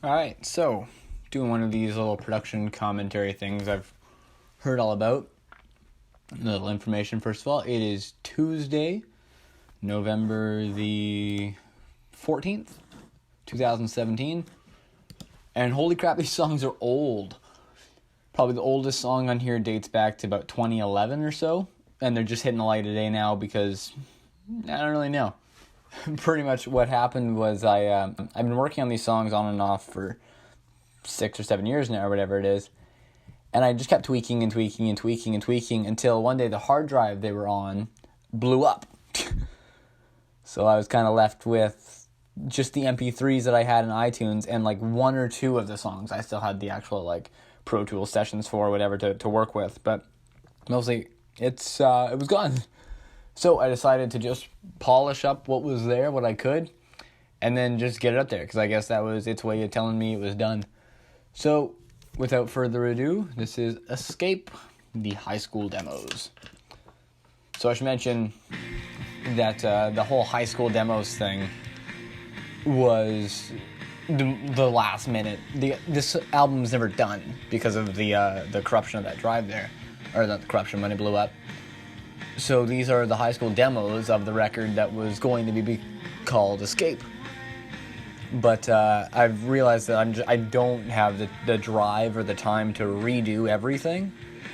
Alright, so doing one of these little production commentary things I've heard all about. A little information first of all. It is Tuesday, November the 14th, 2017. And holy crap, these songs are old. Probably the oldest song on here dates back to about 2011 or so. And they're just hitting the light today now because I don't really know. Pretty much what happened was I've been working on these songs on and off for 6 or 7 years now or whatever it is. And I just kept tweaking until one day the hard drive they were on blew up. So I was kind of left with just the MP3s that I had in iTunes and like one or two of the songs I still had the actual like Pro Tools sessions for or whatever to work with. But mostly it was gone. So I decided to just polish up what was there, what I could, and then just get it up there, because I guess that was its way of telling me it was done. So, without further ado, this is Escape, the high school demos. So I should mention that the whole high school demos thing was the last minute. This album's never done because of the corruption of that drive there, or not the corruption when it blew up. So these are the high school demos of the record that was going to be called Escape. But I've realized that I don't have the drive or the time to redo everything.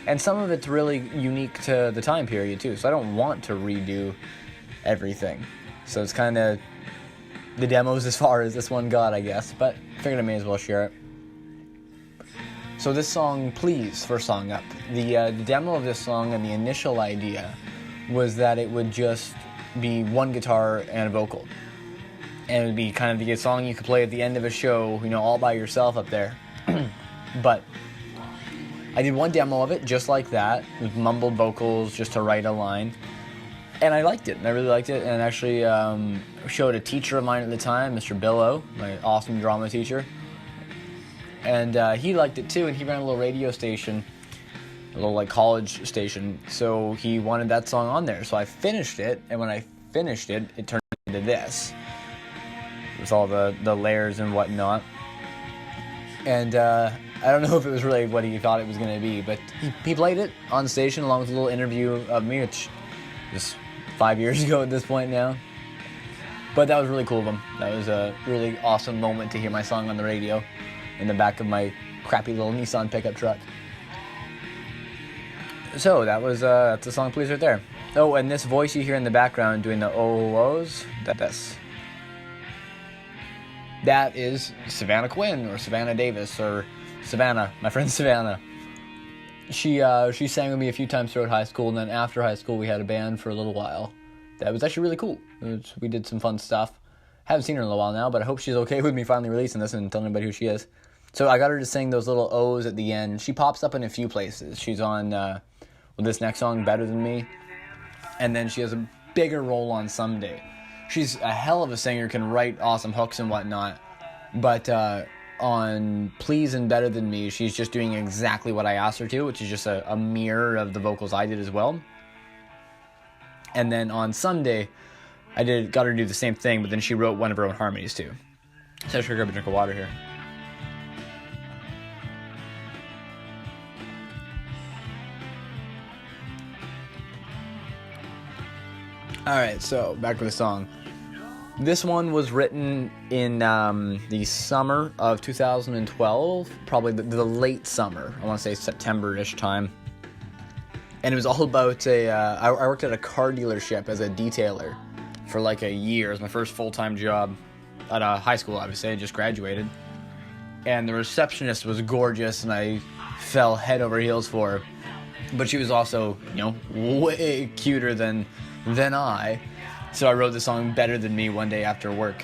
And some of it's really unique to the time period too, so I don't want to redo everything. So it's kind of the demos as far as this one got, I guess. But I figured I may as well share it. So this song, Please, first song up. The demo of this song and the initial idea was that it would just be one guitar and a vocal. And it would be kind of the song you could play at the end of a show, all by yourself up there. But I did one demo of it just like that, with mumbled vocals just to write a line. And I liked it, and I really liked it, and actually showed a teacher of mine at the time, Mr. Billow, my awesome drama teacher. And he liked it too, and he ran a little radio station, a little like college station, so he wanted that song on there. So I finished it, and when I finished it, it turned into this, with all the layers and whatnot. And I don't know if it was really what he thought it was going to be, but he played it on station along with a little interview of me, which was 5 years ago at this point now. But that was really cool of him. That was a really awesome moment to hear my song on the radio in the back of my crappy little Nissan pickup truck. So that's the song Please right there. Oh, and this voice you hear in the background doing the oh-ohs, that is Savannah Quinn, or Savannah Davis, or Savannah, my friend Savannah. She sang with me a few times throughout high school, and then after high school we had a band for a little while. That was actually really cool. We did some fun stuff. Haven't seen her in a little while now, but I hope she's okay with me finally releasing this and telling anybody who she is. So I got her to sing those little O's at the end. She pops up in a few places. She's on this next song, Better Than Me. And then she has a bigger role on Someday. She's a hell of a singer, can write awesome hooks and whatnot. But on Please and Better Than Me, she's just doing exactly what I asked her to, which is just a mirror of the vocals I did as well. And then on Someday, got her to do the same thing, but then she wrote one of her own harmonies too. So I should grab a drink of water here. Alright, so back to the song. This one was written in the summer of 2012, probably the late summer, I want to say September-ish time. And it was all about I worked at a car dealership as a detailer for like a year. It was my first full-time job at a high school, obviously. I just graduated. And the receptionist was gorgeous, and I fell head over heels for her. But she was also, way cuter than I. So I wrote the song Better Than Me one day after work,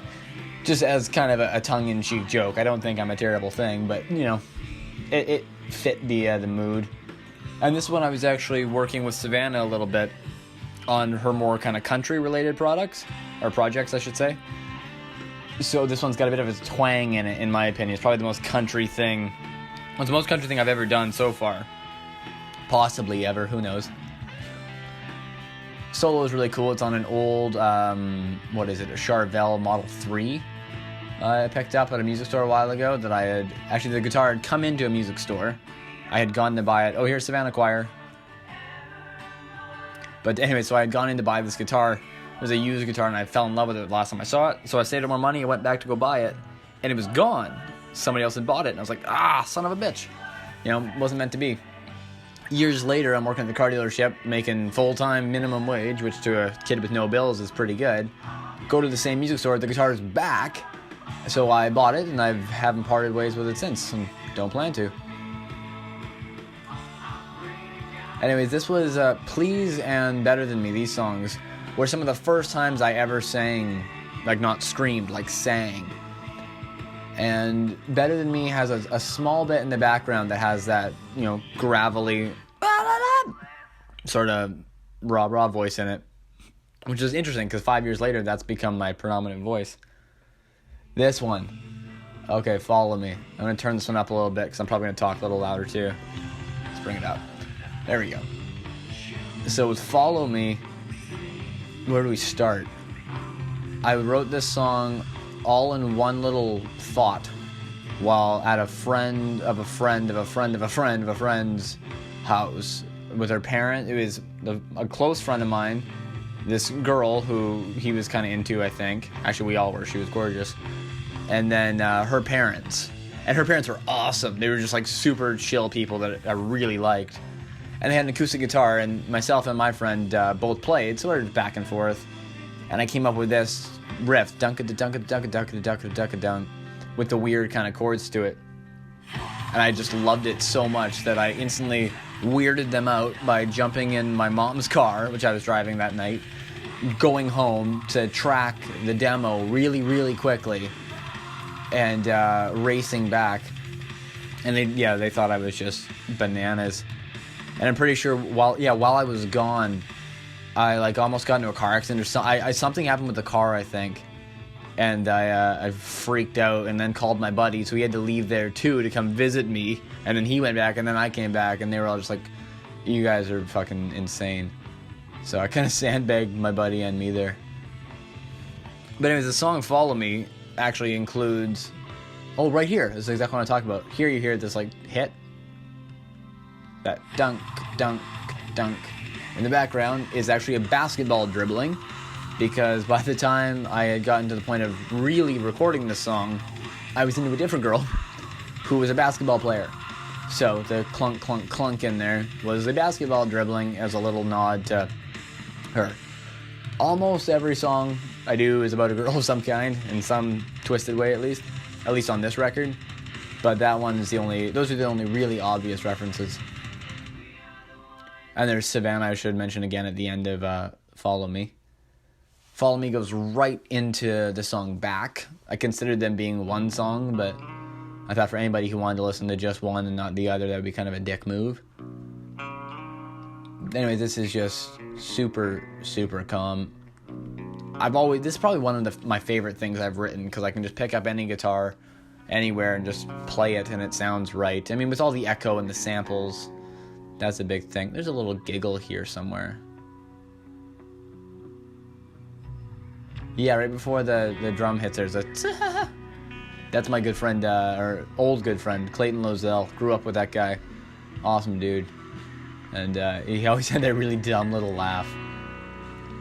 just as kind of a tongue-in-cheek joke. I don't think I'm a terrible thing, but, it fit the mood. And this one I was actually working with Savannah a little bit on her more kind of country-related projects, I should say. So this one's got a bit of a twang in it, in my opinion. It's probably the most country thing. It's the most country thing I've ever done so far. Possibly ever, who knows. Solo is really cool. It's on an old, a Charvel Model 3. I picked up at a music store a while ago that I had... Actually, the guitar had come into a music store. I had gone to buy it. Oh, here's Savannah Choir. But anyway, so I had gone in to buy this guitar. It was a used guitar, and I fell in love with it the last time I saw it. So I saved up more money, I went back to go buy it, and it was gone. Somebody else had bought it, and I was like, son of a bitch. You know, wasn't meant to be. Years later, I'm working at the car dealership, making full-time minimum wage, which to a kid with no bills is pretty good. Go to the same music store, the guitar's back. So I bought it, and I haven't parted ways with it since, and don't plan to. Anyways, this was Please and Better Than Me. These songs were some of the first times I ever sang, like not screamed, like sang. And Better Than Me has a small bit in the background that has that, you know, gravelly sort of rah-rah voice in it, which is interesting because 5 years later, that's become my predominant voice. This one. Okay, Follow Me. I'm going to turn this one up a little bit because I'm probably going to talk a little louder too. Let's bring it up. There we go. So with Follow Me, where do we start? I wrote this song all in one little thought while at a friend of a friend of a friend of a friend of a friend's house with her parent. It was a close friend of mine, this girl who he was kind of into, I think. Actually, we all were. She was gorgeous. And then her parents. And her parents were awesome. They were just like super chill people that I really liked. And they had an acoustic guitar, and myself and my friend both played, so we were back and forth. And I came up with this riff, dunk-a-dunk-a-dunk-a-dunk-a-dunk-a-dunk, with the weird kind of chords to it. And I just loved it so much that I instantly weirded them out by jumping in my mom's car, which I was driving that night, going home to track the demo really, really quickly, and racing back. And they thought I was just bananas. And I'm pretty sure while I was gone, I like almost got into a car accident or something. Something happened with the car, I think, and I freaked out and then called my buddy, so he had to leave there too to come visit me. And then he went back, and then I came back, and they were all just like, "You guys are fucking insane." So I kind of sandbagged my buddy and me there. But anyways, the song "Follow Me" actually includes, right here. This is exactly what I'm talking about. Here you hear this like hit, that dunk, dunk, dunk. In the background is actually a basketball dribbling, because by the time I had gotten to the point of really recording this song, I was into a different girl who was a basketball player. So the clunk, clunk, clunk in there was the basketball dribbling as a little nod to her. Almost every song I do is about a girl of some kind, in some twisted way at least on this record. But that one is those are the only really obvious references. And there's Savannah, I should mention again at the end of Follow Me. Follow Me goes right into the song Back. I considered them being one song, but I thought for anybody who wanted to listen to just one and not the other, that would be kind of a dick move. Anyway, this is just super, super calm. This is probably one of my favorite things I've written, because I can just pick up any guitar anywhere and just play it and it sounds right. I mean, with all the echo and the samples, that's a big thing. There's a little giggle here somewhere. Yeah, right before the drum hits, there's a That's my good friend, or old good friend, Clayton Lozelle. Grew up with that guy. Awesome dude. And he always had that really dumb little laugh.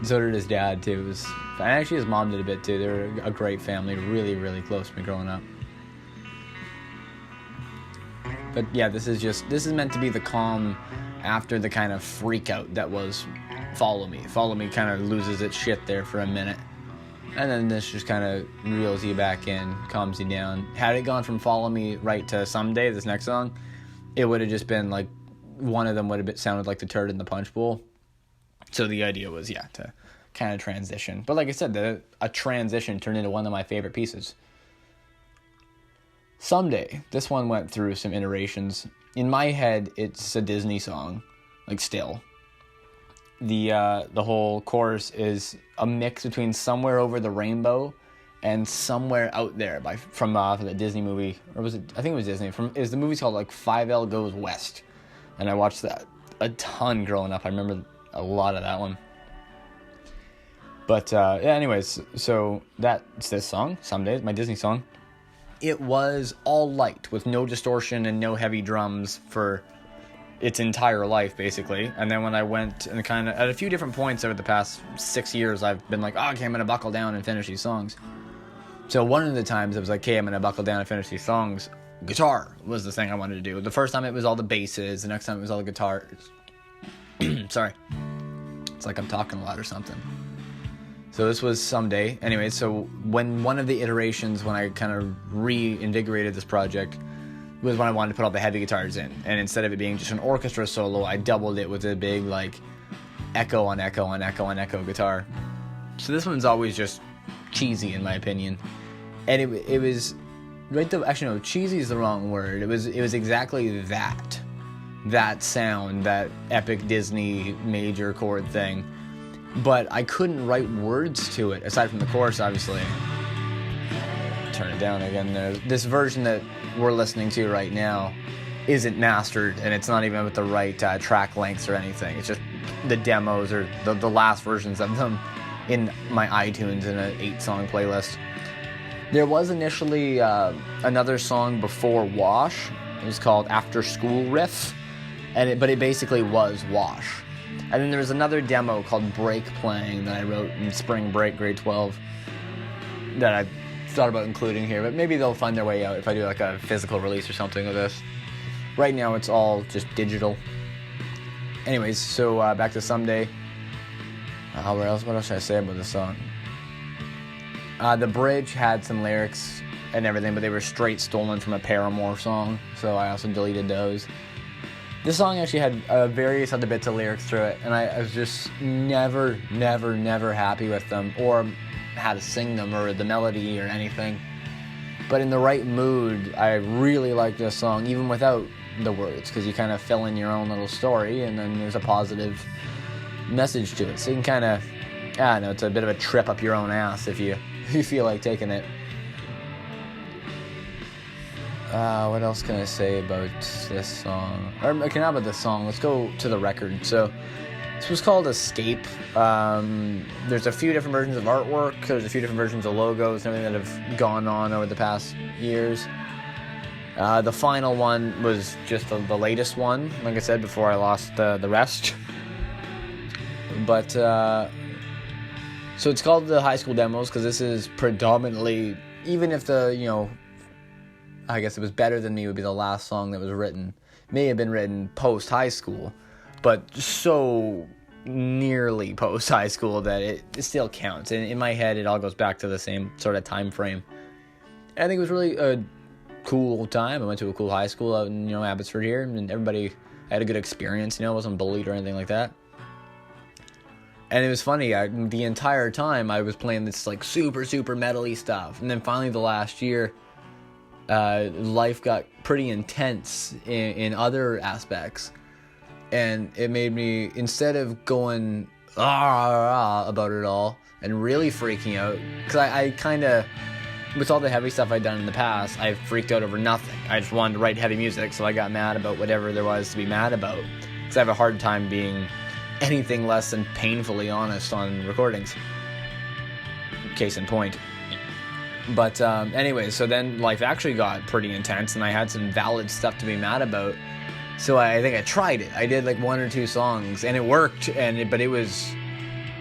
So did his dad, too. And actually his mom did a bit, too. They were a great family, really, really close to me growing up. But yeah, this is meant to be the calm after the kind of freak out that was Follow Me. Follow Me kind of loses its shit there for a minute. And then this just kind of reels you back in, calms you down. Had it gone from Follow Me right to Someday, this next song, it would have just been like, one of them would have sounded like the turd in the punch bowl. So the idea was, to kind of transition. But like I said, a transition turned into one of my favorite pieces. Someday, this one went through some iterations. In my head, it's a Disney song, like still. The whole chorus is a mix between Somewhere Over the Rainbow and Somewhere Out There from the Disney movie, or was it? I think it was Disney. The movie's called like 5L Goes West, and I watched that a ton growing up. I remember a lot of that one. But anyways, so that's this song, Someday, my Disney song. It was all light with no distortion and no heavy drums for its entire life, basically. And then when I went and kind of, at a few different points over the past 6 years, I've been like, okay, I'm going to buckle down and finish these songs. So one of the times I was like, okay, I'm going to buckle down and finish these songs. Guitar was the thing I wanted to do. The first time it was all the basses. The next time it was all the guitars. Sorry. It's like I'm talking a lot or something. So this was Someday. Anyway, so when one of the iterations, when I kind of reinvigorated this project, was when I wanted to put all the heavy guitars in. And instead of it being just an orchestra solo, I doubled it with a big, like, echo on echo on echo on echo guitar. So this one's always just cheesy, in my opinion. And it was... Actually, no, cheesy is the wrong word. It was exactly that sound, that epic Disney major chord thing. But I couldn't write words to it, aside from the chorus, obviously. Turn it down again. This version that we're listening to right now isn't mastered, and it's not even with the right track lengths or anything. It's just the demos or the last versions of them in my iTunes in an 8-song playlist. There was initially another song before Wash. It was called After School Riff, but it basically was Wash. And then there was another demo called Break Playing that I wrote in spring break, grade 12, that I thought about including here, but maybe they'll find their way out if I do like a physical release or something of this. Right now it's all just digital. Anyways, so back to Someday. What else should I say about the song? The bridge had some lyrics and everything, but they were straight stolen from a Paramore song, so I also deleted those. This song actually had various other bits of lyrics through it, and I was just never happy with them, or how to sing them, or the melody, or anything. But in the right mood, I really like this song, even without the words, because you kind of fill in your own little story, and then there's a positive message to it. So you can kind of, I don't know, it's a bit of a trip up your own ass if you feel like taking it. What else can I say about this song? Or, okay, not about this song. Let's go to the record. So, this was called Escape. There's a few different versions of artwork. There's a few different versions of logos and everything that have gone on over the past years. The final one was just the latest one, like I said, before I lost the rest. But, so it's called the High School Demos because this is predominantly, even if I guess It Was Better Than Me would be the last song that was written. May have been written post-high school, but so nearly post-high school that it still counts. And in my head, it all goes back to the same sort of time frame. And I think it was really a cool time. I went to a cool high school out in, Abbotsford here, and everybody had a good experience, wasn't bullied or anything like that. And it was funny, the entire time I was playing this like super metal-y stuff. And then finally the last year, life got pretty intense in other aspects, and it made me, instead of going about it all and really freaking out, because I kind of, with all the heavy stuff I'd done in the past, I freaked out over nothing. I just wanted to write heavy music, so I got mad about whatever there was to be mad about, because I have a hard time being anything less than painfully honest on recordings. Case in point. But anyway, so then life actually got pretty intense, and I had some valid stuff to be mad about. So I think I tried it. I did like 1 or 2 songs, and it worked. But it was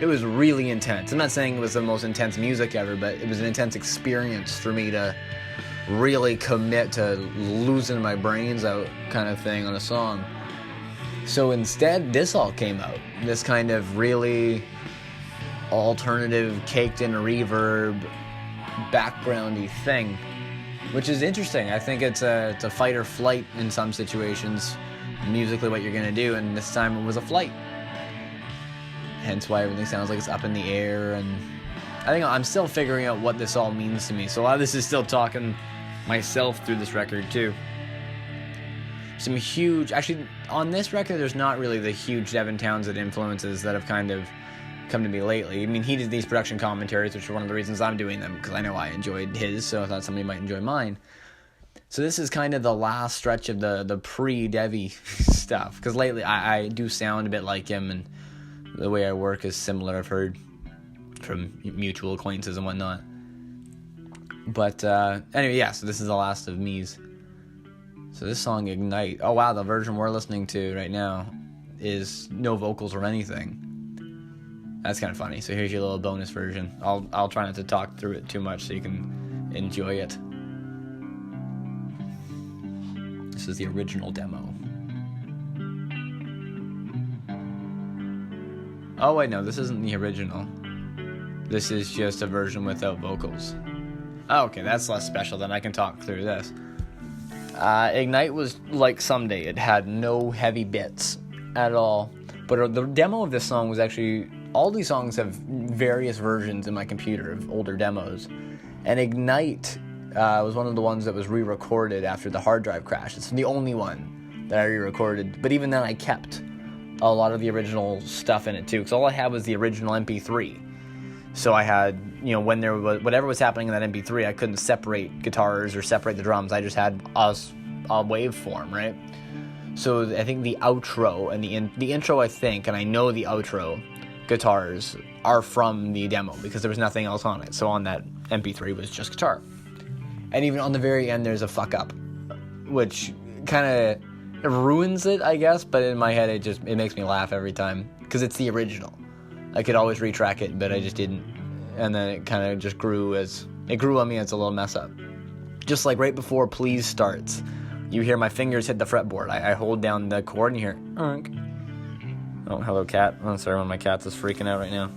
really intense. I'm not saying it was the most intense music ever, but it was an intense experience for me to really commit to losing my brains out, kind of thing, on a song. So instead, this all came out. This kind of really alternative, caked in reverb, backgroundy thing, which is interesting. I think it's a fight or flight in some situations, musically what you're gonna do, and this time it was a flight. Hence why everything sounds like it's up in the air, and I think I'm still figuring out what this all means to me. So a lot of this is still talking myself through this record too. Some huge, actually on this record there's not really the huge Devin Townsend influences that have kind of come to me lately. I mean, he did these production commentaries, which are one of the reasons I'm doing them, because I know I enjoyed his, so I thought somebody might enjoy mine. So this is kind of the last stretch of the pre-Devi stuff, because lately I do sound a bit like him, and the way I work is similar, I've heard. from mutual acquaintances and whatnot. But anyway, yeah, so this is the last of Me's. So this song, Ignite, oh wow, the version we're listening to right now is no vocals or anything. That's kind of funny. So here's your little bonus version. I'll try not to talk through it too much so you can enjoy it. This is the original demo. Oh wait, no, this isn't the original. This is just a version without vocals. Oh, okay, that's less special. Then I can talk through this. Ignite was like Someday. It had no heavy bits at all. But the demo of this song was actually... All these songs have various versions in my computer of older demos. And Ignite was one of the ones that was re-recorded after the hard drive crash. It's the only one that I re-recorded. But even then I kept a lot of the original stuff in it too. Because all I had was the original MP3. So I had, when there was whatever was happening in that MP3, I couldn't separate guitars or separate the drums. I just had a waveform, right? So I think the outro and the intro, I think, and I know the outro guitars are from the demo because there was nothing else on it. So on that MP3 was just guitar. And even on the very end, there's a fuck up, which kind of ruins it, I guess. But in my head, it makes me laugh every time because it's the original. I could always retrack it, but I just didn't. And then it kind of just grew on me as a little mess up. Just like right before Please starts, you hear my fingers hit the fretboard. I hold down the chord and you hear, Unk. Oh, hello cat. Oh, sorry, one of my cats is freaking out right now.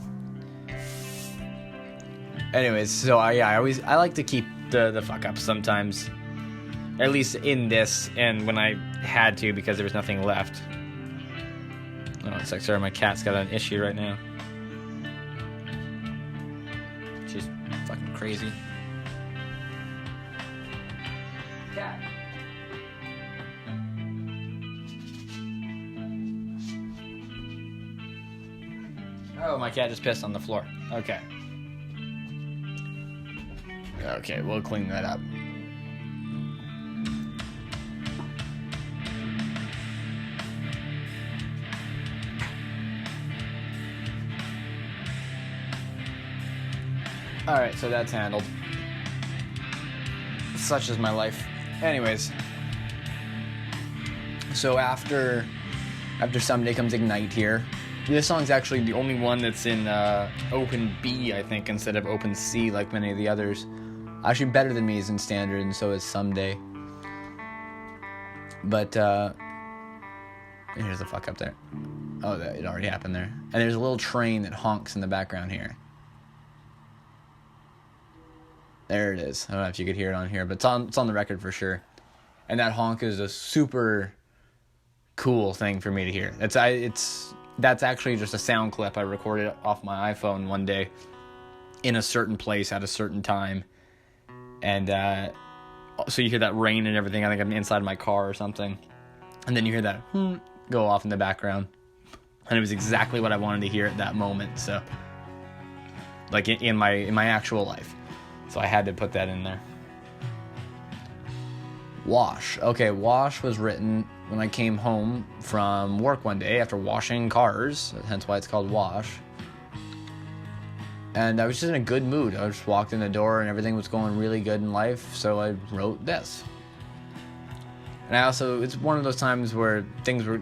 Anyways, so I like to keep the fuck up sometimes. At least in this, and when I had to because there was nothing left. Oh, it's like, sorry, my cat's got an issue right now. She's fucking crazy. Cat. Oh, my cat just pissed on the floor. Okay. Okay, we'll clean that up. Alright, so that's handled. Such is my life. Anyways. So after Someday comes Ignite here. This song's actually the only one that's in open B, I think, instead of open C like many of the others. Actually, Better Than Me is in standard, and so is Someday. But, here's the fuck up there. Oh, it already happened there. And there's a little train that honks in the background here. There it is. I don't know if you could hear it on here, but it's on the record for sure. And that honk is a super cool thing for me to hear. That's actually just a sound clip I recorded off my iPhone one day in a certain place at a certain time. And so you hear that rain and everything. I think I'm inside my car or something. And then you hear that go off in the background. And it was exactly what I wanted to hear at that moment. So, like in my actual life. So I had to put that in there. Wash. Okay, Wash was written when I came home from work one day after washing cars, hence why it's called Wash. And I was just in a good mood. I just walked in the door and everything was going really good in life, so I wrote this. And it's one of those times where things were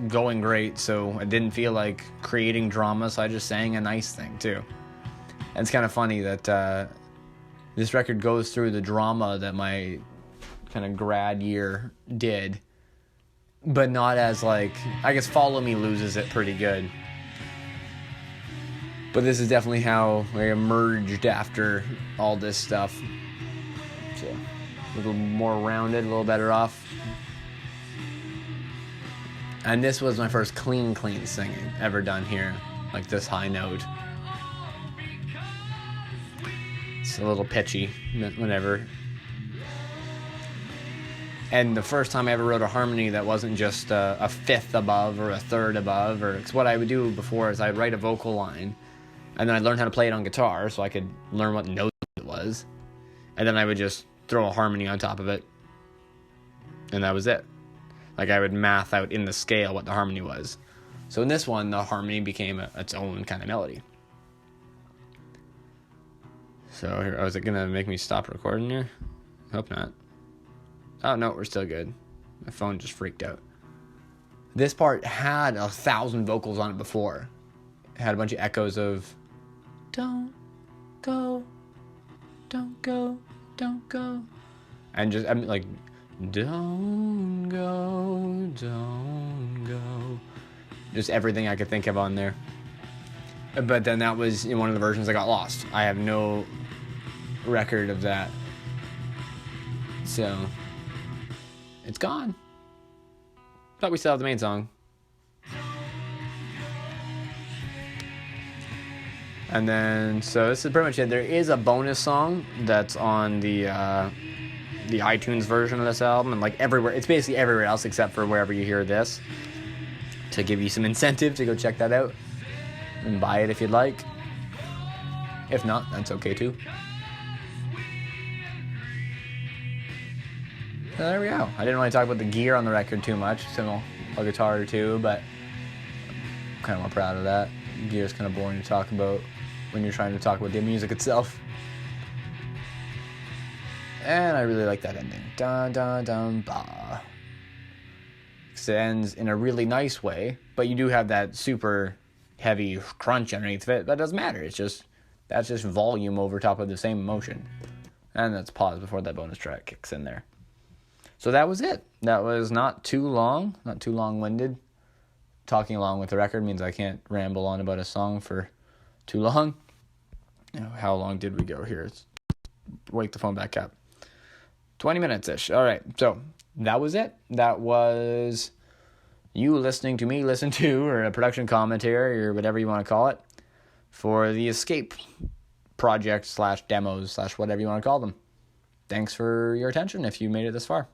going great, so I didn't feel like creating drama, so I just sang a nice thing too. And it's kind of funny that this record goes through the drama that my kind of grad year did, but not as I guess Follow Me loses it pretty good. But this is definitely how I emerged after all this stuff. So, a little more rounded, a little better off. And this was my first clean singing ever done here, like this high note. It's a little pitchy, whenever. And the first time I ever wrote a harmony that wasn't just a fifth above or a third above, or it's what I would do before is I'd write a vocal line, and then I'd learn how to play it on guitar so I could learn what note it was, and then I would just throw a harmony on top of it, and that was it. Like I would math out in the scale what the harmony was. So in this one, the harmony became its own kind of melody. So here, is it gonna make me stop recording here? Hope not. Oh no, we're still good. My phone just freaked out. This part had 1,000 vocals on it before. It had a bunch of echoes of don't go, don't go, don't go. And just, I mean, like, don't go, don't go. Just everything I could think of on there. But then that was in one of the versions that got lost. I have no record of that. So, it's gone. But we still have the main song. And then, so this is pretty much it. There is a bonus song that's on the iTunes version of this album, and like everywhere, it's basically everywhere else except for wherever you hear this, to give you some incentive to go check that out and buy it if you'd like. If not, that's okay too. So there we go. I didn't really talk about the gear on the record too much, so a guitar or two, but I'm kind of more proud of that. Gear's kind of boring to talk about when you're trying to talk about the music itself. And I really like that ending. Dun dun dun ba. It ends in a really nice way, but you do have that super heavy crunch underneath of it. That doesn't matter. That's just volume over top of the same emotion. And that's pause before that bonus track kicks in there. So that was it. That was not too long, not too long-winded. Talking along with the record means I can't ramble on about a song for too long. How long did we go here? Let's wake the phone back up. 20 minutes-ish. All right, so that was it. That was you listening to me listen to, or a production commentary, or whatever you want to call it, for the Escape project /demos / whatever you want to call them. Thanks for your attention if you made it this far.